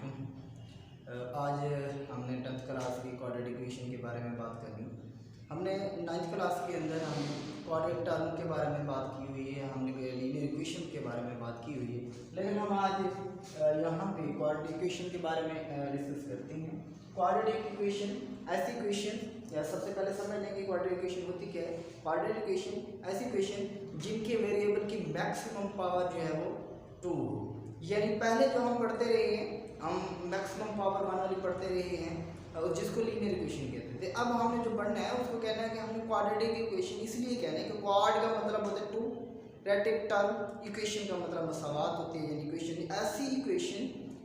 वालेकुम। आज हमने 10th क्लास की क्वाड्रेटिक इक्वेशन के बारे में बात करनी। हमने 9th क्लास के अंदर हम क्वाड्रेटिक टर्म के बारे में बात की हुई है, हमने लीनियर इक्वेशन के बारे में बात की हुई है, लेकिन हम आज यहाँ पे क्वाड्रेटिक इक्वेशन के बारे में डिस्कस करते हैं। क्वाड्रेटिक इक्वेशन ऐसी इक्वेशन, या सबसे पहले समझ लेंगे क्वाड्रेटिक इक्वेशन होती क्या है। क्वाड्रेटिक इक्वेशन ऐसी इक्वेशन जिनके वेरिएबल की मैक्सिमम पावर जो है वो 2 हो। यानी पहले जो हम पढ़ते रहे हैं, हम मैक्सिमम पावर 1 वाली पढ़ते रहे हैं और जिसको लीनियर इक्वेशन कहते थे। अब हमने जो पढ़ना है उसको कहना है कि हमने क्वाड्रेटिक इक्वेशन इसलिए कहना है कि क्वाड का मतलब होता है 2, रेटिक टर्म, इक्वेशन का मतलब मसावात होती है। यानी इक्वेशन ऐसी इक्वेशन,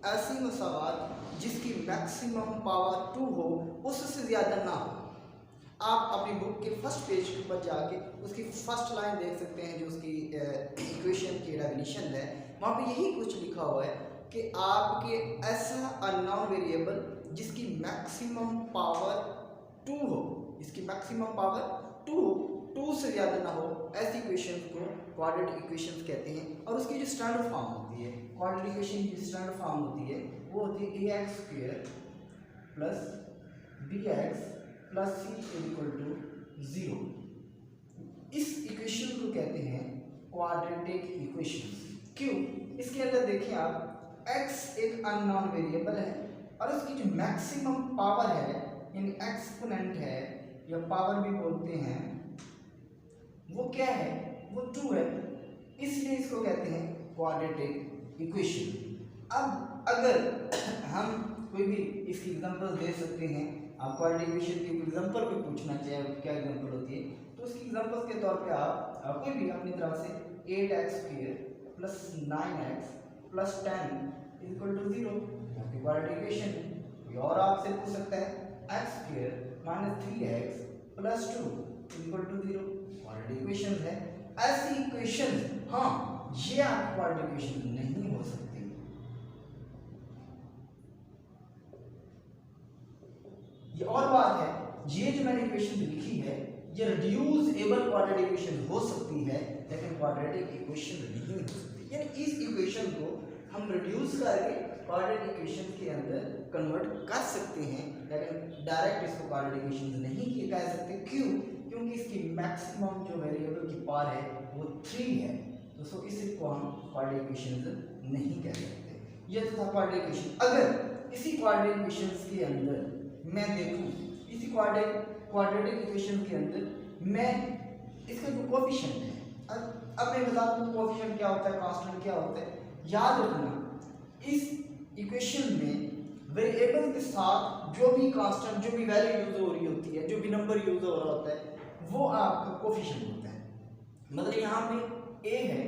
ऐसी मसावात जिसकी मैक्सिमम पावर 2 हो, उससे ज़्यादा ना हो। आप अपनी बुक के फर्स्ट पेज के ऊपर जाके उसकी फर्स्ट लाइन देख सकते हैं, जो उसकी इक्वेशन की डेफिनेशन है। वहाँ पे यही कुछ लिखा हुआ है कि आपके ऐसा अननोन वेरिएबल जिसकी मैक्सिमम पावर 2 हो, इसकी मैक्सिमम पावर 2 से ज़्यादा ना हो, ऐसी इक्वेशन को क्वाड्रेटिक इक्वेशन कहते हैं। और उसकी जो स्टैंडर्ड फॉर्म होती है, क्वाड्रेटिक इक्वेशन की स्टैंडर्ड फॉर्म होती है वो होती है ax² plus bx plus c equal to 0। इस इक्वेशन को कहते हैं क्वाड्रेटिक इक्वेशन। क्यों? इसके अंदर देखिए आप, x एक अननोन वेरिएबल है और उसकी जो मैक्सिमम पावर है, यानी एक्सपोनेंट है या पावर भी बोलते हैं, वो क्या है? वो 2 है। इसलिए इसको कहते हैं क्वाड्रेटिक इक्वेशन। अब अगर हम कोई भी इसकी एग्जांपल दे सकते हैं, आप क्वाड्रेटिक इक्वेशन की एग्जांपल पे पूछना चाहे क्या एग्जांपल होती है, तो उसकी एग्जांपल के तौर पे आप कोई भी अपनी तरफ से 8x² plus 9x plus 10 equal to 0 आपकी क्वाड्रेटिक इक्वेशन है। कोई और आपसे पूछ सकता है x² minus 3x plus 2 equal to 0 quadratic equation है। ऐसी इक्वेशन, हाँ, ये आपकी क्वाड्रेटिक इक्वेशन नहीं हो सकती। ये और बात है, ये जो मैंने इक्वेशन लिखी है ये रिड्यूसेबल क्वाड्रेटिक इक्वेशन हो सकती है, लेकिन क्वाड्रेटिक इक्वेशन नहीं हो सकती। यानी इस इक्वेशन को हम रिड्यूस करके क्वाड्रेटिक इक्वेशन के अंदर कन्वर्ट कर सकते हैं, लेकिन डायरेक्ट इसको क्वाड्रेटिक इक्वेशन नहीं कह सकते। क्यों? क्योंकि इसकी मैक्सिमम जो वेरिएबल की पावर है वो 3 है, तो सो इसको हम क्वाड्रेटिक इक्वेशन नहीं कह सकते। ये तो था क्वाड्रेटिक इक्वेशन। अगर इसी क्वाड्रेटिक इक्वेशन के अंदर मैं देखूं, इसी क्वाड्रेटिक इक्वेशन के अंदर मैं इसका जो कोएफिशिएंट है, अब मैं बता दूं कोएफिशिएंट क्या होता है, कांस्टेंट क्या होता है। याद रखना, इस इक्वेशन में वेरिएबल के साथ जो भी कांस्टेंट, जो भी वैल्यू यूज हो रही होती है, जो भी नंबर यूज हो रहा होता है, वो आपका कोएफिशिएंट होता है। मतलब यहाँ पे a है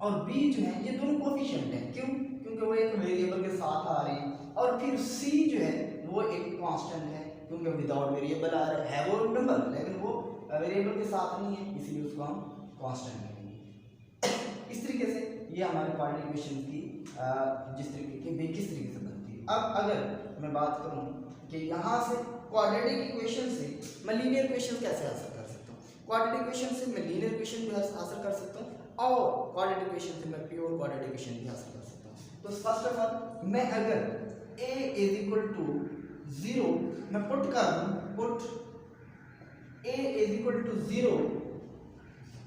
और b जो है, ये दोनों कोएफिशिएंट हैं। क्यों? क्योंकि वो एक वेरिएबल के साथ आ रहे हैं। और फिर c जो है वो एक कांस्टेंट है, क्योंकि विदाउट वेरिएबल आ रहा है वो नंबर, लेकिन वो वेरिएबल के साथ नहीं है, इसलिए उसको हम कांस्टेंट कहेंगे। इस तरीके से ये हमारे क्वाड्रेटिक इक्वेशन की किस तरीके से बनती है। अब अगर मैं बात करूं कि यहाँ से क्वाड्रेटिक इक्वेशन से मैं लीनियर इक्वेशन कैसे हासिल कर सकता हूँ, क्वाड्रेटिक इक्वेशन से मैं लीनियर इक्वेशन भी हासिल कर सकता हूँ और क्वाड्रेटिक इक्वेशन से मैं प्योर क्वाड्रेटिक इक्वेशन भी हासिल कर सकता हूँ। तो फर्स्ट ऑफ ऑल मैं अगर a इज इक्वल टू 0 मैं पुट कर दूं, put a is equal to 0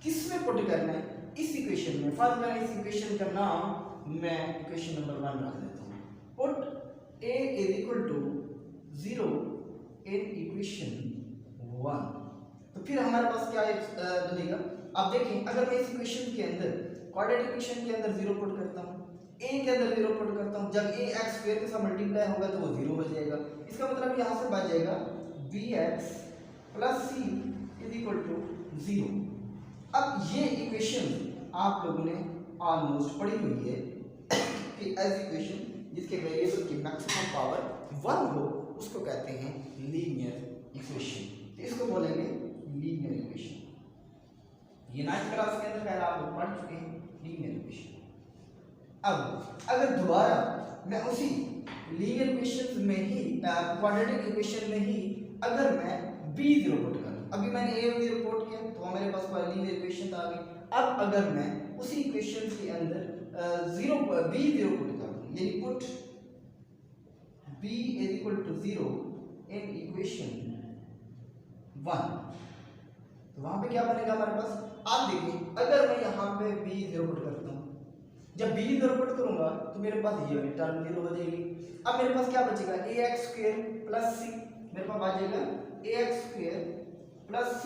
किस में पुट करना है? इस इक्वेशन में। फर्स्ट मैं इस इक्वेशन का नाम मैं इक्वेशन नंबर 1 रख देता हूँ। Put a is equal to 0 in equation 1। तो फिर हमारे पास क्या बनेगा? अब देखें, अगर मैं इस इक्वेशन के अंदर क्वाड्रेटिक इक्वेशन के अंदर 0 पुट करता हूँ, a के अंदर 0 पुट करता हूँ, जब a x² के साथ मल्टीप्लाई होगा तो वो 0 हो जाएगा। इसका मतलब यहाँ से बच जाएगा bx plus c is equal to 0। अब ये इक्वेशन आप लोगों ने ऑलमोस्ट पढ़ी हुई है कि ऐसी इक्वेशन जिसके वेरिएबल की मैक्सिमम पावर 1 हो, उसको कहते हैं लीनियर इक्वेशन। इसको बोलेंगे लीनियर इक्वेशन। ये 9th क्लास के अंदर पहले आप लोग पढ़ चुके हैं लीनियर इक्वेशन। अब अगर दोबारा मैं उसी लीनियर इक्वेशन में ही, क्वाड्रेटिक इक्वेशन में ही अगर मैं b0 पुट करूं, अभी मैंने a0 पुट किया तो मेरे पास लीनियर इक्वेशन आ गई। अब अगर मैं उसी इक्वेशन के अंदर b0 पुट करूं, यानी put b is equal to 0 in equation 1, तो वहां पे क्या बनेगा हमारे पास? आप देखिए, अगर मैं यहाँ पे b 0 पुट करता हूँ, जब b 0 पुट करूंगा तो मेरे पास ये वाली टर्म 0 हो जाएगी। अब मेरे पास क्या बचेगा? ax स्क्वायर प्लस c, मेरे पास आ जाएगा ax square plus c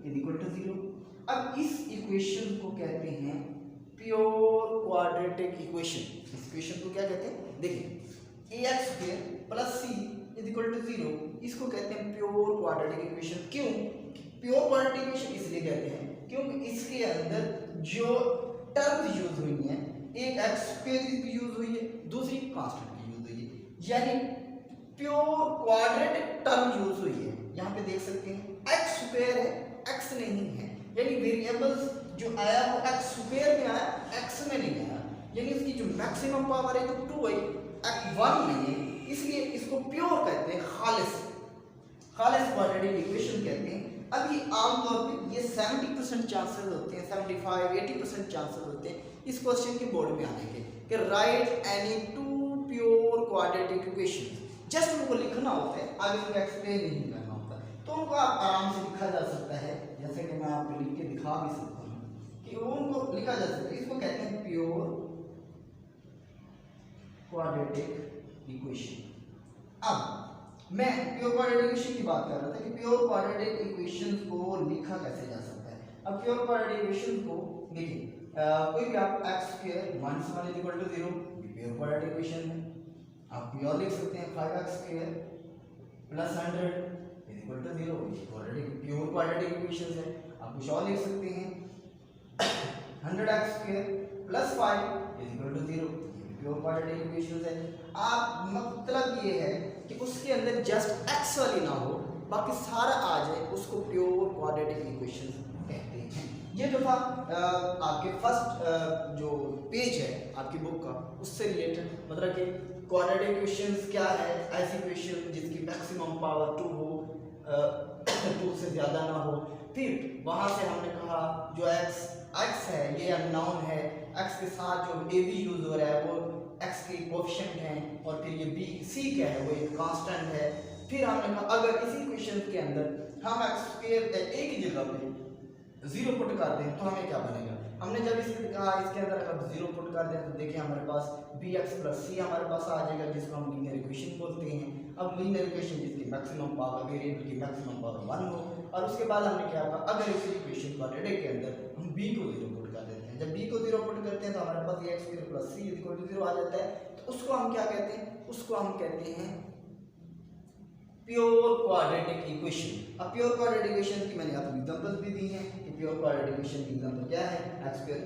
is equal to 0। अब इस इक्वेशन को कहते हैं प्योर क्वाड्रेटिक इक्वेशन। इस इक्वेशन को क्या कहते हैं? देखिए, ax square plus c is equal to 0, इसको कहते हैं प्योर क्वाड्रेटिक इक्वेशन। क्यों प्योर क्वाड्रेटिक इक्वेशन? इसलिए कहते हैं क्योंकि इसके अंदर जो टर्म यूज हुई है, एक एक्स स्क्वायर की यूज हुई है, दूसरी कांस्टेंट की यूज हुई है, यानी प्योर क्वाड्रेटिक टर्म यूज हुई है। यहाँ पे देख सकते हैं एक्स स्क्वायर है, एक्स नहीं है, यानी वेरिएबल्स जो आया वो एक्स स्क्वायर में आया, एक्स में नहीं आया, यानी इसकी जो मैक्सिमम पावर है तो 2 है, 1 नहीं है, इसलिए इसको प्योर कहते हैं, खालिस क्वाड्रेटिक इक्वेशन कहते हैं। अब ये आमतौर पे ये 70% चांसेस होते हैं, 75-80% चांसेस होते हैं इस क्वेश्चन के बोर्ड में आने के कि right any 2 pure quadratic equation. Just उनको लिखना होता है, आगे उनको एक्सप्लेन नहीं करना होता, तो उनको आप आराम से लिखा जा सकता है, जैसे कि मैं आपको लिख के दिखा भी सकता हूँ कि उनको लिखा जा सकता है। इसको कहते हैं प्योर क्वाड्रेटिक इक्वेशन। अब मैं प्योर क्वाड्रेटिक इक्वेशन की बात कर रहा था कि प्योर क्वाड्रेटिक इक्वेशन को लिखा कैसे जा सकता है। अब प्योर क्वाड्रेटिक इक्वेशन को देखिए, कोई भी आप x square minus 1 is equal to 0 pure quadratic equation है। आप प्योर लिख सकते हैं 5x square plus 100 is equal to 0, pure quadratic equation है। आप कुछ और लिख सकते हैं 100x square plus 5 is equal to 0, pure quadratic equation है। आप मतलब ये है कि उसके अंदर जस्ट x वाली ना हो, बाकी सारा आ जाए, उसको प्योर क्वाड्रेटिक इक्वेशन कहते हैं। ये जो था आपके फर्स्ट जो पेज है आपकी बुक का, उससे रिलेटेड, मतलब कि क्वाड्रेटिक इक्वेशंस क्या है, ऐसी इक्वेशन जिसकी मैक्सिमम पावर 2 हो, 2 से ज़्यादा ना हो। फिर वहाँ से हमने कहा जो x है ये अननोन है, x के साथ जो a b यूज हो रहा है वो x के कोएफिशिएंट हैं, और फिर ये b c क्या है वो एक कांस्टेंट है। फिर हमने कहा अगर इसी इक्वेशन के अंदर हम x स्क्वायर एक ही जगह पे 0 पुट कर दें तो हमें क्या बनेगा? हमने जब इसके कहा इसके अंदर अगर 0 पुट कर दें तो देखिए हमारे पास bx प्लस c हमारे पास आ जाएगा, जिसको हम लीनियर इक्वेशन बोलते हैं। अब लीनियर इक्वेशन जिसकी मैक्सिमम पावर, वेरिएबल की मैक्सिमम पावर 1 हो, और उसके बाद हमने क्या कहा अगर इसी इक्वेशन क्वाड्रेटिक के अंदर हम b को 0 पुट कर देते हैं, जब b को 0 पुट करते हैं तो हमारे पास x square plus c is equal to 0 आ जाता है। तो उसको हम क्या कहते हैं? उसको हम कहते हैं प्योर क्वाड्रेटिक इक्वेशन। अब प्योर क्वाड्रेटिक इक्वेशन की मैंने आपको एग्जांपल्स भी दी हैं कि प्योर क्वाड्रेटिक इक्वेशन की एग्जांपल क्या है, x स्क्वायर,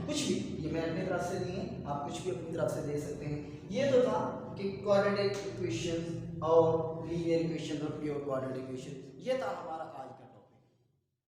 कुछ भी, ये मैं अपनी तरफ से दिए, आप कुछ भी अपनी तरफ से दे सकते हैं। ये तो था कि क्वाड्रेटिक इक्वेशन और लीनियर इक्वेशन और प्योर क्वाड्रेटिक इक्वेशन, ये था हमारा